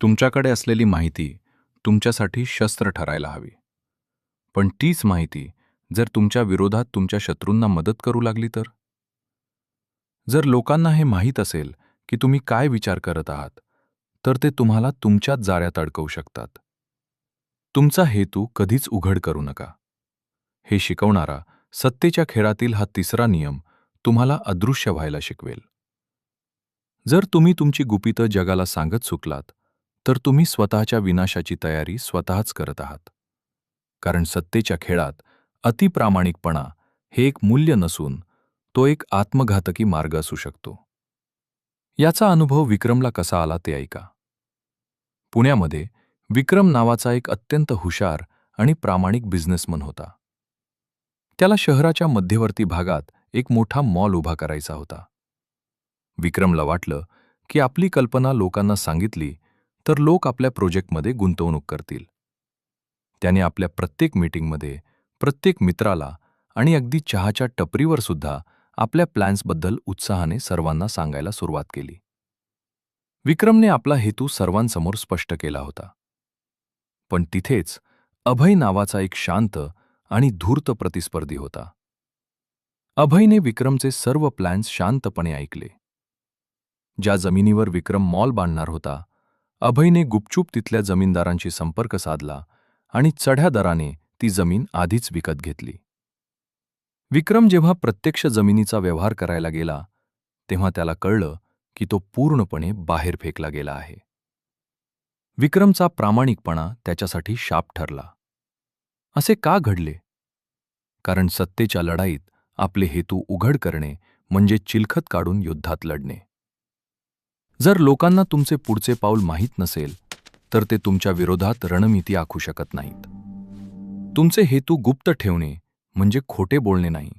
तुमच्याकडे असलेली माहिती तुमच्यासाठी शस्त्र ठरायला हवी. पण तीच माहिती जर तुमच्या विरोधात तुमच्या शत्रूंना मदत करू लागली तर? जर लोकांना हे माहीत असेल की तुम्ही काय विचार करत आहात, तर ते तुम्हाला तुमच्याच जाळ्यात अडकवू शकतात. तुमचा हेतू कधीच उघड करू नका. हे शिकवणारा सत्तेच्या खेळातील हा तिसरा नियम तुम्हाला अदृश्य व्हायला शिकवेल. जर तुम्ही तुमची गुपितं जगाला सांगत चुकलात, तर तुम्ही स्वतःच्या विनाशाची तयारी स्वतःच करत आहात. कारण सत्तेच्या खेळात अतिप्रामाणिकपणा हे एक मूल्य नसून तो एक आत्मघातकी मार्ग असू शकतो. याचा अनुभव विक्रमला कसा आला ते ऐका. पुण्यामध्ये विक्रम नावाचा एक अत्यंत हुशार आणि प्रामाणिक बिझनेसमन होता. त्याला शहराच्या मध्यवर्ती भागात एक मोठा मॉल उभा करायचा होता. विक्रमला वाटलं की आपली कल्पना लोकांना सांगितली तर लोक आपल्या प्रोजेक्टमध्ये गुंतवणूक करतील. त्याने आपल्या प्रत्येक मीटिंगमध्ये प्रत्येक मित्राला आणि अगदी चहाच्या टपरीवर सुद्धा आपल्या प्लॅन्सबद्दल उत्साहाने सर्वांना सांगायला सुरुवात केली. विक्रमने आपला हेतू सर्वांसमोर स्पष्ट केला होता. पण तिथेच अभय नावाचा एक शांत आणि धूर्त प्रतिस्पर्धी होता. अभयने विक्रमचे सर्व प्लॅन्स शांतपणे ऐकले. ज्या जमिनीवर विक्रम मॉल बांधणार होता, अभयने गुपचूप तिथल्या जमीनदारांशी संपर्क साधला आणि चढ्या दराने ती जमीन आधीच विकत घेतली. विक्रम जेव्हा प्रत्यक्ष जमिनीचा व्यवहार करायला गेला, तेव्हा त्याला कळलं की तो पूर्णपणे बाहेर फेकला गेला आहे. विक्रमचा प्रामाणिकपणा त्याच्यासाठी शाप ठरला. असे का घडले? कारण सत्तेच्या लढाईत आपले हेतू उघड करणे म्हणजे चिलखत काढून युद्धात लढणे. जर लोकांना तुमचे पुढचे पाऊल माहीत नसेल, तर ते तुमच्या विरोधात रणनीती आखू शकत नाहीत. तुमचे हेतू गुप्त ठेवणे म्हणजे खोटे बोलणे नाही,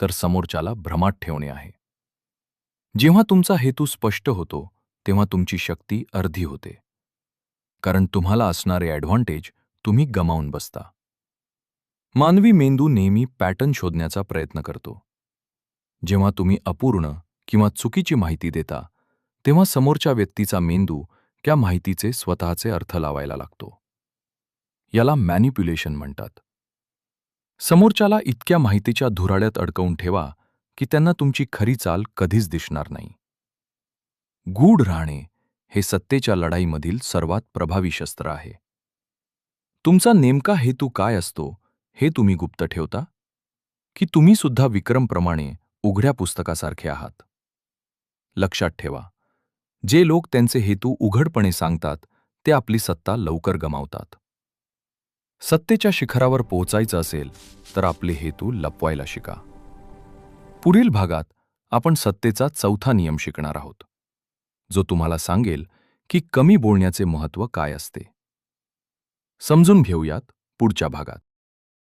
तर समोरच्याला भ्रमात ठेवणे आहे. जेव्हा तुमचा हेतू स्पष्ट होतो, तेव्हा तुमची शक्ती अर्धी होते. कारण तुम्हाला असणारे ॲडव्हान्टेज तुम्ही गमावून बसता. मानवी मेंदू नेहमी पॅटर्न शोधण्याचा प्रयत्न करतो. जेव्हा तुम्ही अपूर्ण किंवा चुकीची माहिती देता, तेव्हा समोरच्या व्यक्तीचा मेंदू त्या माहितीचे स्वतःचे अर्थ लावायला लागतो. याला मॅनिप्युलेशन म्हणतात. समोरच्याला इतक्या माहितीच्या धुराड्यात अडकवून ठेवा की त्यांना तुमची खरी चाल कधीच दिसणार नाही. गूढ राहणे हे सत्तेच्या लढाईमधील सर्वात प्रभावी शस्त्र आहे. तुमचा नेमका हेतू काय असतो हे तुम्ही गुप्त ठेवता? की तुम्ही सुद्धा विक्रमप्रमाणे उघड्या पुस्तकासारखे आहात? लक्षात ठेवा, जे लोक त्यांचे हेतू उघडपणे सांगतात ते आपली सत्ता लवकर गमावतात. सत्तेच्या शिखरावर पोहोचायचं असेल तर आपले हेतू लपवायला शिका. पुढील भागात आपण सत्तेचा चौथा नियम शिकणार आहोत, जो तुम्हाला सांगेल की कमी बोलण्याचे महत्त्व काय असते. समजून घेऊयात पुढच्या भागात.